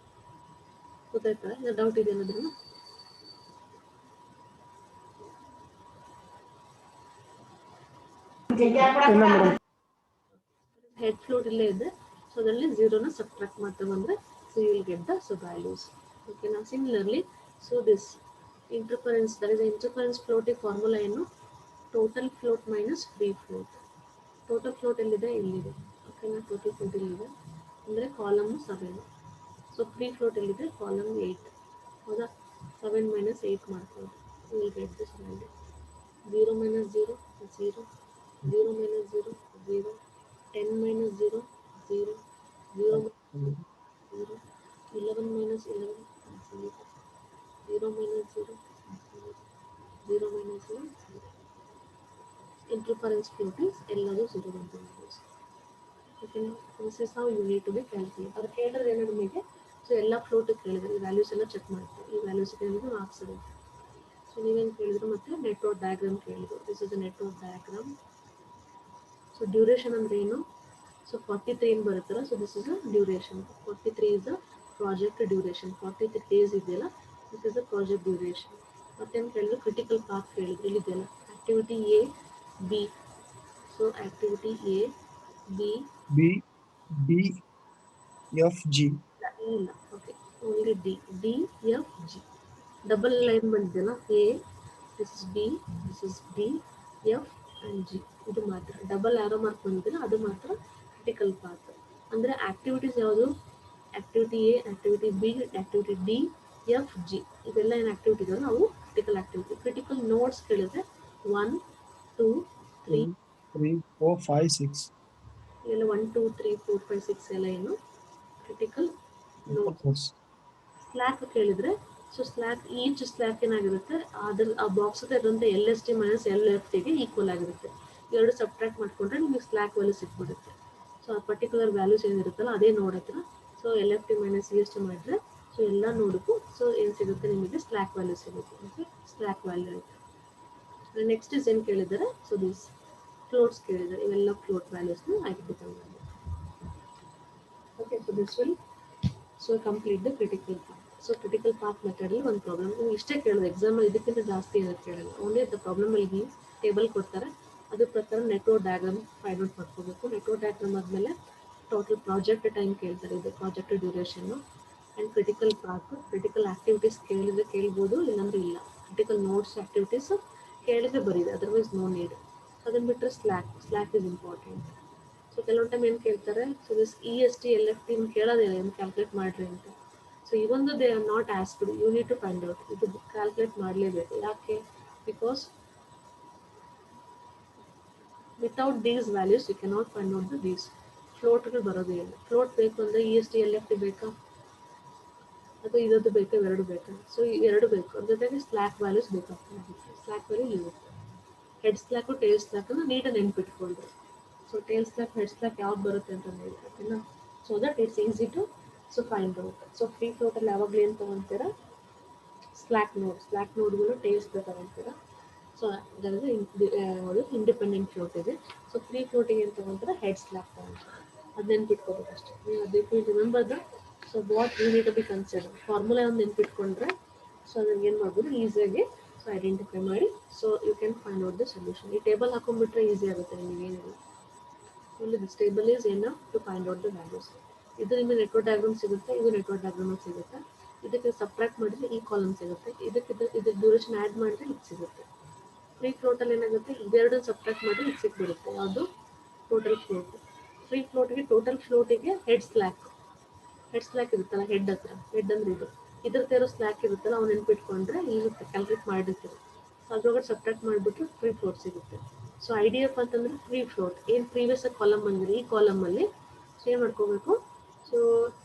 ಗೊತ್ತಾಯ್ತಾ, ಇಲ್ಲ ಡೌಟ್ ಇದೆ ಅನ್ನೋದ್ರನ್ನ. ಹೆಡ್ ಫ್ಲೋಟ್ ಇಲ್ಲೇ ಇದೆ, ಸೊ ಅದರಲ್ಲಿ 0ನ ಸಬ್ಟ್ರಾಕ್ಟ್ ಮಾಡ್ತಾ ಬಂದರೆ so you will get the so values, ಓಕೆನಾ. Similarly so this interference, that is interference ಫ್ಲೋಟಿಗೆ ಫಾರ್ಮುಲಾ ಏನು, total float minus free float. Total float ಎಲ್ಲಿದೆ, ಇಲ್ಲಿದೆ, ಓಕೆನಾ. ಟೋಟಲ್ ಫ್ಲೋಟ್ ಇಲ್ಲಿದೆ ಅಂದರೆ ಕಾಲಮ್ 7. ಸೊ ಫ್ರೀ ಫ್ಲೋಟ್ ಎಲ್ಲಿದೆ, ಕಾಲಮ್ 8, ಹೌದಾ. 7 ಮೈನಸ್ 8 ಮಾಡ್ಕೊಳ್ಳಿ, you will get this value. 0 minus 0 0, 0 minus 0 0, 10 minus 0 0, 0 0, 11 minus 11 0, 0 minus 0 0, 0 minus 0 0. Interference float is ಎಲ್ಲದು 0 ಅಂತ values, ಓಕೆನಾ. This is how you need to be calculate. ಅವ್ರು ಕೇಳಿದ್ರೆ ಏನೋ ನಿಮಗೆ, ಸೊ ಎಲ್ಲ ಫ್ಲೋಟ್ ಕೇಳಿದ್ರೆ ಈ ವ್ಯಾಲ್ಯೂಸ್ ಎಲ್ಲ ಚೆಕ್ ಮಾಡ್ತಾರೆ, ಈ ವ್ಯಾಲ್ಯೂಸ್ ಕೇಳಿದ್ರು ಮಾರ್ಕ್ಸ್ ಇರುತ್ತೆ. ಸೊ ನೀವೇನು ಕೇಳಿದ್ರು ಮತ್ತು ನೆಟ್ವರ್ಕ್ ಡಯಾಗ್ರಾಮ್ ಕೇಳಿದ್ರು, this is a network diagram. So duration ಅಂದರೆ ಏನು, ಸೊ 43 ಏನು ಬರುತ್ತಲ್ಲ, so this is a duration. 43 is a project duration. 43 days ಇದೆಯಲ್ಲ, this is a project duration. ಮತ್ತೇನು ಕೇಳಿದ್ರು, ಕ್ರಿಟಿಕಲ್ ಪಾತ್ ಕೇಳಿದ್ರು, ಇಲ್ಲಿದೆಯಲ್ಲ activity A B. So activity A B B D F G ಇಲ್ಲ, okay, only D D F G. Double line ಬಂದಿದೆಯಲ್ಲ, A this is B, this is D F and G, ಇದು ಮಾತ್ರ double arrow mark ಬಂದಿದೆಯಲ್ಲ ಅದು ಮಾತ್ರ critical path. ಅಂದರೆ activities ಯಾವುದು, activity A, activity B, activity D F G, ಇದೆಲ್ಲ ಏನು ಆಕ್ಟಿವಿಟಿ ಇದೆಯಲ್ಲ ಅವು ಕ್ರಿಟಿಕಲ್ ಆಕ್ಟಿವಿಟಿ. ಕ್ರಿಟಿಕಲ್ ನೋಟ್ಸ್ ಕೇಳಿದ್ರೆ 1 2 3 4 5 6 ಎಲ್ಲ 1 2 3 4 5 6 ಎಲ್ಲ ಏನು ಕ್ರಿಟಿಕಲ್ ನೋಟ್ಸ್. ಸ್ಲ್ಯಾಕ್ ಕೇಳಿದರೆ ಸೊ ಸ್ಲ್ಯಾಕ್ ಈಚ್ ಸ್ಲ್ಯಾಕ್ ಏನಾಗಿರುತ್ತೆ ಅದ್ರ ಆ ಬಾಕ್ಸ್ ಹತ್ರ ಇರುವಂಥ L S T minus L F ಟಿಗೆ ಈಕ್ವಲ್ ಆಗಿರುತ್ತೆ. ಎರಡು ಸಬ್ಟ್ರಾಕ್ಟ್ ಮಾಡಿಕೊಂಡ್ರೆ ನಿಮಗೆ ಸ್ಲ್ಯಾಕ್ ವ್ಯಾಲ್ಯೂ ಸಿಕ್ಬಿಡುತ್ತೆ. ಸೊ ಆ ಪರ್ಟಿಕ್ಯುಲರ್ ವ್ಯಾಲ್ಯೂಸ್ ಏನಿರುತ್ತಲ್ಲ ಅದೇ ನೋಡ್ ಹತ್ರ so L F T minus C S T ಮಾಡಿದ್ರೆ ಸೊ ಎಲ್ಲ ನೋಡಕ್ಕೂ ಸೊ ಏನು ಸಿಗುತ್ತೆ ನಿಮಗೆ ಸ್ಲ್ಯಾಕ್ ವ್ಯಾಲ್ಯೂ ಸಿಗುತ್ತೆ. ಓಕೆ, ಸ್ಲ್ಯಾಕ್ ವ್ಯಾಲ್ಯೂ ಆಯಿತು. ನೆಕ್ಸ್ಟ್ ಇಸ್ ಏನು ಕೇಳಿದ್ದಾರೆ, ಸೊ ದಿಸ್ ಫ್ಲೋಟ್ಸ್ ಕೇಳಿದ್ದಾರೆ. ಇವೆಲ್ಲ ಫ್ಲೋಟ್ ವ್ಯಾಲ್ಯೂಸ್ನ ಐಡೆಂಟಿಫೈ ಮಾಡಿ. Okay, so this will so complete the critical path. So critical path ಮೆಥಡಲ್ಲಿ ಒಂದು ಪ್ರಾಬ್ಲಮ್ ನೀವು ಇಷ್ಟೇ ಕೇಳೋದು ಎಕ್ಸಾಮಲ್ಲಿ, ಇದಕ್ಕಿಂತ ಜಾಸ್ತಿ ಏನಕ್ಕೆ ಕೇಳಲ್ಲ. ಓನ್ಲಿ ದ ಪ್ರಾಬ್ಲಮಲ್ಲಿ ಟೇಬಲ್ ಕೊಡ್ತಾರೆ, ಅದ್ರ ಪ್ರಕಾರ ನೆಟ್ವರ್ಕ್ ಡಯಾಗ್ರಾಮ್ ಫೈಂಡ್ ಔಟ್ ಮಾಡ್ಕೋಬೇಕು. ನೆಟ್ವರ್ಕ್ ಡಯಾಗ್ರಾಮ್ ಆದಮೇಲೆ ಟೋಟಲ್ ಪ್ರಾಜೆಕ್ಟ್ ಟೈಮ್ ಕೇಳ್ತಾರೆ, ಇದು project duration and critical path, critical activities ಕೇಳಿದ್ರೆ ಕೇಳ್ಬೋದು, ಇಲ್ಲಾಂದ್ರೆ ಇಲ್ಲ. ಕ್ರಿಟಿಕಲ್ ನೋಟ್ಸ್ ಆ್ಯಕ್ಟಿವಿಟೀಸ್ ಕೇಳಿದ್ರೆ ಬರೀದೆ, ಅದರ್ವೈಸ್ ನೋ ನೀಡ್. ಅದನ್ನು ಬಿಟ್ಟರೆ ಸ್ಲ್ಯಾಕ್ ಇಸ್ ಇಂಪಾರ್ಟೆಂಟ್. ಸೊ ಕೆಲವೊಂದು ಟೈಮ್ ಏನು ಕೇಳ್ತಾರೆ, so this E S T L F T ಕೇಳೋದಿಲ್ಲ, ಏನು ಕ್ಯಾಲ್ಕುಲೇಟ್ ಮಾಡಿರಿ ಅಂತ. ಸೊ ಇವೊಂದು they are not asked, you need to find out. ಇದು ಕ್ಯಾಲ್ಕುಲೇಟ್ ಮಾಡಲೇಬೇಕು. ಯಾಕೆ? Because without these values you cannot find out the these. ಫ್ಲೋಟ್ಗಳು ಬರೋದೇ ಇಲ್ಲ. ಫ್ಲೋಟ್ ಬೇಕು ಅಂದರೆ E S T L F T ಬೇಕಾ ಅಥವಾ ಇದೊಂದು ಬೇಕಾ, ಇವೆರಡು ಬೇಕಾ? ಸೊ ಎರಡು ಬೇಕು. ಅದ್ರ ಜೊತೆಗೆ ಸ್ಲ್ಯಾಕ್ ವ್ಯಾಲ್ಯೂಸ್ ಬೇಕಾಗ್ತದೆ. ಸ್ಲ್ಯಾಕ್ ವ್ಯಾಲ್ಯೂ ಇರುತ್ತೆ. ಹೆಡ್ ಸ್ಲ್ಯಾಕು ಟೇಲ್ ಸ್ಲ್ಯಾಕನ್ನು ನೀಟಾಗಿ ನೆನ್ಪಿಟ್ಕೊಳ್ರಿ. So tail slack head slack ಯಾವ್ದು ಬರುತ್ತೆ ಅಂತ ನೋಡಿ, ಓಕೆನಾ? So that it's easy to so find out. So free ಫ್ಲೋಟಲ್ಲಿ ಯಾವಾಗಲೂ ಏನು ತೊಗೊತೀರಾ, ಸ್ಲ್ಯಾಕ್ ನೋಡ್ಗಳು ಟೇಲ್ಸ್ ತಗೊತೀರಾ. ಸೊ ಅದರಲ್ಲಿ ಇಂಡಿಪೆಂಡೆಂಟ್ ಫ್ಲೋಟ್ ಇದೆ. ಸೊ ಫ್ರೀ ಫ್ಲೋಟಿಗೆ ಏನು ತೊಗೊತೀರಾ, ಹೆಡ್ ಸ್ಲ್ಯಾಕ್ ತೊಗೊತೀರಾ. ಅದು ನೆನ್ಪಿಟ್ಕೋಬೇಕು ಅಷ್ಟೇ. ನೀವು ಅದಕ್ಕೆ remember the so what you need to be consider. Formula ಒಂದು ನೆನ್ಪಿಟ್ಕೊಂಡ್ರೆ ಸೊ ಅದನ್ನು ಏನು ಮಾಡ್ಬೋದು, ಈಸಿಯಾಗಿ ಸೊ ಐಡೆಂಟಿಫೈ ಮಾಡಿ so you can find out the solution. ಈ ಟೇಬಲ್ ಹಾಕೊಂಡ್ಬಿಟ್ರೆ ಈಸಿ ಆಗುತ್ತೆ ನಿಮಗೇನಿಲ್ಲ. Only this table is enough to find out the values. ಇದು ನಿಮಗೆ ನೆಟ್ವರ್ಕ್ ಡಯಾಗ್ರಾಮ್ ಸಿಗುತ್ತೆ, ಇದು ನೆಟ್ವರ್ಕ್ ಡಯಾಗ್ರಾಮ್ ಸಿಗುತ್ತೆ. ಇದಕ್ಕೆ ಸಬ್ಟ್ರಾಕ್ಟ್ ಮಾಡಿದ್ರೆ ಈ ಕಾಲಮ್ ಸಿಗುತ್ತೆ, ಇದಕ್ಕೆ ಡ್ಯೂರೇಷನ್ ಆ್ಯಡ್ ಮಾಡಿದ್ರೆ ಇದು ಸಿಗುತ್ತೆ. ಫ್ರೀ ಫ್ಲೋಟಲ್ಲಿ ಏನಾಗುತ್ತೆ, ಇವೆರಡನ್ನು ಸಬ್ಟ್ರಾಕ್ಟ್ ಮಾಡಿದ್ರೆ ಇದು ಸಿಕ್ಬಿಡುತ್ತೆ. ಯಾವುದು? Total float. ಫ್ರೀ ಫ್ಲೋಟಿಗೆ ಟೋಟಲ್ ಫ್ಲೋಟಿಗೆ ಹೆಡ್ ಸ್ಲ್ಯಾಕ್ ಇರುತ್ತಲ್ಲ, ಹೆಡ್ ಹತ್ರ, ಹೆಡ್ ಅಂದ್ರೆ ಇದ್ರ ಇರೋ ಸ್ಲ್ಯಾಕ್ ಇರುತ್ತಲ್ಲ, ಅವ್ನು ನೆನ್ಪಿಟ್ಕೊಂಡ್ರೆ ಇರುತ್ತೆ, ಕ್ಯಾಲ್ಕುಲೇಟ್ ಮಾಡಿರ್ತೀವಿ. ಸೊ ಅದ್ರೊಳಗಡೆ ಸಬ್ಟ್ರಾಕ್ಟ್ ಮಾಡಿಬಿಟ್ರೆ ಫ್ರೀ ಫ್ಲೋಟ್ ಸಿಗುತ್ತೆ. ಸೊ ಐ ಡಿ ಎಫ್ ಅಂತಂದ್ರೆ ಫ್ರೀ ಫ್ಲೋಟ್. ಏನು ಪ್ರೀವಿಯಸ್ ಕಾಲಮ್ ಬಂದಿದೆ, ಈ ಕಾಲಮಲ್ಲಿ ಸೊ ಏನು ಮಾಡ್ಕೋಬೇಕು, ಸೊ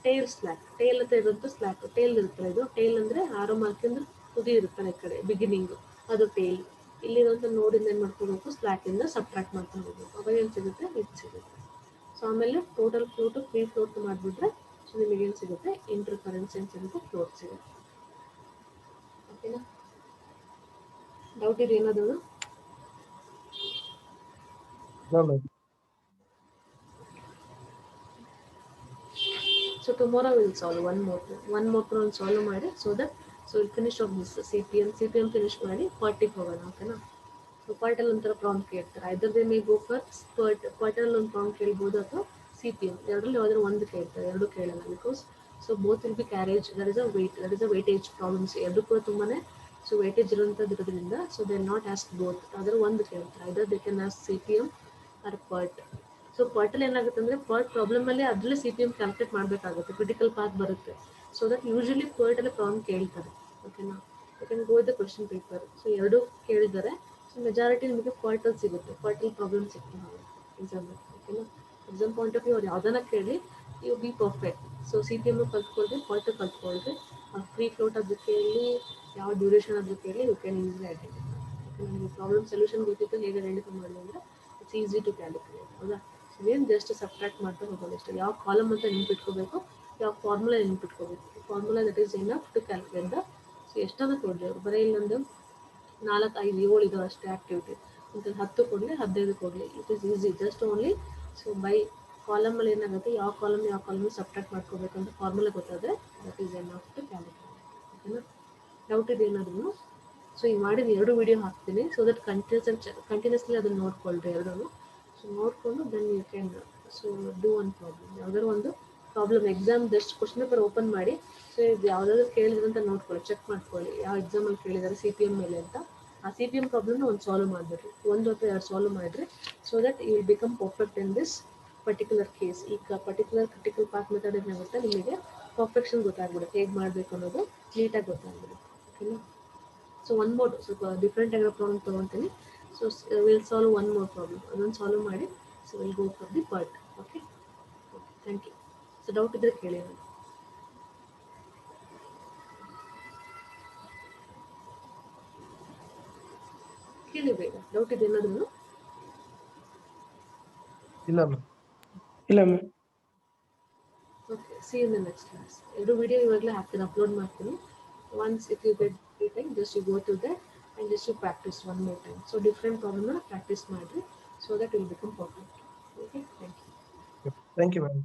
ಟೇಲ್ ಸ್ಲ್ಯಾಕ್, ಟೇಲ್ ಹತ್ರ ಇರುವಂಥ ಸ್ಲ್ಯಾಕ್, ಟೇಲ್ ಇರುತ್ತಲ್ಲ, ಇದು ಟೇಲ್ ಅಂದರೆ ಆರೋ ಮಾರ್ಕಿಂದ ತುದಿ ಇರುತ್ತಲ್ಲ ಈ ಕಡೆ ಬಿಗಿನಿಂಗು, ಅದು ಟೇಲ್. ಇಲ್ಲಿರುವಂಥ ನೋಡಿಂದ ಏನು ಮಾಡ್ಕೋಬೇಕು, ಸ್ಲ್ಯಾಕಿಂದ ಸಬ್ಟ್ರಾಕ್ಟ್ ಮಾಡ್ಕೊಂಡು ಹೋಗ್ಬೇಕು. ಅವಾಗ ಏನು ಸಿಗುತ್ತೆ, ಇದು ಸಿಗುತ್ತೆ. ಸೊ ಆಮೇಲೆ ಟೋಟಲ್ ಫ್ಲೋಟು ಫ್ರೀ ಫ್ಲೋಟ್ ಮಾಡಿಬಿಟ್ರೆ ಸೊ ನಿಮಗೇನು ಸಿಗುತ್ತೆ, ಇಂಟರ್ಫರೆನ್ಸ್ ಏನು ಸಿಗುತ್ತೆ, ಫ್ಲೋಟ್ ಸಿಗುತ್ತೆ. ಓಕೆನಾ? ಡೌಟ್ ಇದೆ ಏನಾದರೂ? So tomorrow we'll solve one more problem solve ಮಾಡಿ so that so we'll finish off this CPM finish ಮಾಡಿ ಪಾರ್ಟಿಗೆ ಹೋಗೋಣ. ಓಕೆನಾ? ಸೊ ಪಾರ್ಟಲ್ಲಿ ಒಂಥರ ಪ್ರಾಂಪ್ಟ್ ಕೇಳ್ತಾರೆ. Either they may go for ಪಾರ್ಟಲ್ಲಿ ಒಂದು ಪ್ರಾಂಪ್ಟ್ ಕೇಳ್ಬೋದು ಅಥವಾ CPM, ಎರಡರಲ್ಲಿ ಯಾವ್ದಾದ್ರು ಒಂದು ಕೇಳ್ತಾರೆ, ಎರಡು ಕೇಳಲ್ಲ. Because so both will be carriage, that is a weightage problems. ಎರಡು ಕೂಡ ತುಂಬಾ ಸೊ ವೇಟೇಜ್ ಇರೋಂಥದ್ದು ಇರೋದ್ರಿಂದ so they not ask both, ಯಾವ್ದಾದ್ರು ಒಂದು ಕೇಳ್ತಾರೆ. Either they can ask CPM or PERT. So ಪಾರ್ಟಲ್ಲಿ ಏನಾಗುತ್ತೆ ಅಂದರೆ ಪಾರ್ಟ್ ಪ್ರಾಬ್ಲಮಲ್ಲಿ ಅದರಲ್ಲಿ CPM ಕ್ಯಾಲ್ಕುಲೇಟ್ ಮಾಡಬೇಕಾಗುತ್ತೆ, ಕ್ರಿಟಿಕಲ್ ಪಾತ್ ಬರುತ್ತೆ. ಸೊ ದಟ್ ಯೂಶಲಿ ಪಾರ್ಟಲ್ಲಿ ಪ್ರಾಬ್ಲಮ್ ಕೇಳ್ತಾರೆ. ಓಕೆನಾ? You can go the question paper. So ಎರಡು ಕೇಳಿದ್ದಾರೆ. ಸೊ ಮೆಜಾರಿಟಿ ನಿಮಗೆ ಪಾರ್ಟಲ್ಲಿ ಸಿಗುತ್ತೆ, ಪಾರ್ಟಲ್ಲಿ ಪ್ರಾಬ್ಲಮ್ ಸಿಗ್ತದೆ ಎಕ್ಸಾಮಲ್ಲಿ. ಓಕೆನಾ? ಎಕ್ಸಾಮ್ ಪಾಯಿಂಟ್ ಆಫ್ ವ್ಯೂ ಅವ್ರು ಯಾವ್ದನ್ನ ಕೇಳಿ you be perfect. So CPM ಕಲ್ತ್ಕೊಳ್ರಿ, ಪಾರ್ಟ್ ಕಲ್ತ್ಕೊಳ್ರಿ. ಫ್ರೀ ಫ್ಲೋಟ್ ಅದ್ರ ಕೇಳಿ, ಯಾವ ಡ್ಯೂರೇಷನ್ ಅದ್ರ ಕೇಳಿ, you can easily identify. Okay, ನಿಮಗೆ ಪ್ರಾಬ್ಲಮ್ ಸೊಲ್ಯೂಷನ್ ಗೊತ್ತಿತ್ತು ಹೇಗೆ ಐಡೆಂಟಿಫೈ ಮಾಡಿ ಅಂದರೆ ಇಟ್ಸ್ ಈಸಿ ಟು ಕ್ಯಾಲ್ಕುಲೇಟ್. ಹೌದಾ? ಏನು ಜಸ್ಟ್ ಸಬ್ಟ್ರಾಕ್ಟ್ ಮಾಡ್ತಾ ಹೋಗೋದು ಅಷ್ಟೇ. ಯಾವ ಕಾಲಮ್ ಅಂತ ನೆನ್ಪಿಟ್ಕೋಬೇಕು, ಯಾವ ಫಾರ್ಮುಲಾ ನೆನ್ಪಿಟ್ಕೋಬೇಕು. Formula that is enough to calculate the. So ಎಷ್ಟೊಂದು ಕೊಡಲಿ ಅವರು, ಬರೀ ಇಲ್ಲೊಂದು 4, 5, 7 ಇದಾವೆ ಅಷ್ಟೇ ಆ್ಯಕ್ಟಿವಿಟಿ. ಇಂಥ 10 ಕೊಡಲಿ, 15 ಕೊಡಲಿ, it is easy. Just only so by ಕಾಲಮಲ್ಲಿ ಏನಾಗುತ್ತೆ, ಯಾವ ಕಾಲಮ್ ಸಬ್ಟ್ರಾಕ್ಟ್ ಮಾಡ್ಕೋಬೇಕಂತ ಫಾರ್ಮುಲಾ ಗೊತ್ತಾದರೆ that is enough to calculate. ಓಕೆನಾ? ಡೌಟ್ ಇದೆ ಏನಾದ್ರು? ಸೊ ಈಗ ಮಾಡಿದ 2 ವಿಡಿಯೋ ಹಾಕ್ತೀನಿ, ಸೊ ದಟ್ ಕಂಟಿನ್ಯೂಸ್ಲಿ ಅದನ್ನು ನೋಡ್ಕೊಳ್ರಿ ಎರಡೂ. ಸೊ ನೋಡಿಕೊಂಡು then you can so do one problem, ಯಾವುದಾದ್ರು ಒಂದು problem. Exam just question paper open ಮಾಡಿ ಸೊ ಇದು ಯಾವುದಾದ್ರು ಕೇಳಿದ್ರು ಅಂತ ನೋಡ್ಕೊಳ್ಳಿ, ಚೆಕ್ ಮಾಡ್ಕೊಳ್ಳಿ ಯಾವ ಎಕ್ಸಾಮಲ್ಲಿ ಕೇಳಿದ್ದಾರೆ CPM ಮೇಲೆ ಅಂತ. ಆ CPM ಪ್ರಾಬ್ಲಮ್ನ ಒಂದು ಸಾಲ್ವ್ ಮಾಡಿಬಿಡ್ರಿ, ಒಂದು ಅಥವಾ ಎರಡು ಸಾಲ್ವ್ ಮಾಡಿರಿ. So that you will become perfect in this particular case. ಈ ಪರ್ಟಿಕ್ಯುಲರ್ ಕ್ರಿಟಿಕಲ್ ಪಾತ್ ಮೆಥಡ್ ಏನಾಗುತ್ತೆ, ನಿಮಗೆ ಪರ್ಫೆಕ್ಷನ್ ಗೊತ್ತಾಗ್ಬಿಡುತ್ತೆ, ಹೇಗೆ ಮಾಡಬೇಕು ಅನ್ನೋದು ನೀಟಾಗಿ ಗೊತ್ತಾಗ್ಬಿಡುತ್ತೆ. ಓಕೆನಾ? ಸೊ ಒನ್ ಮೋರ್ ಸ್ವಲ್ಪ ಡಿಫ್ರೆಂಟ್ ಆಗಿರೋ ಪ್ರಾಬ್ಲಮ್ ತೊಗೊತೀನಿ. So will solve one more problem, ಅದನ್ನು ಸಾಲ್ವ್ ಮಾಡಿ so will go for the PERT. Okay, thank you. So doubt ಇದ್ದರೆ ಕೇಳಿ. ಕೇಳಿ ಬೇಗ, ಡೌಟ್ ಇದೆ ಏನಾದ್ರು? ಇಲ್ಲ ಮ್ಯಾಮ್. ಇಲ್ಲ ma'am. Okay, see in the next class. ಎರಡು ವಿಡಿಯೋ ಇವಾಗಲೇ ಹಾಕ್ತೀನಿ, ಅಪ್ಲೋಡ್ ಮಾಡ್ತೀನಿ. Once if you get free time just you go to that and just you practise one more time. So different ಪ್ರಾಬ್ಲಮ್ನ practise ಮಾಡಿರಿ so that will become perfect. Okay, thank you. Thank you, ma'am.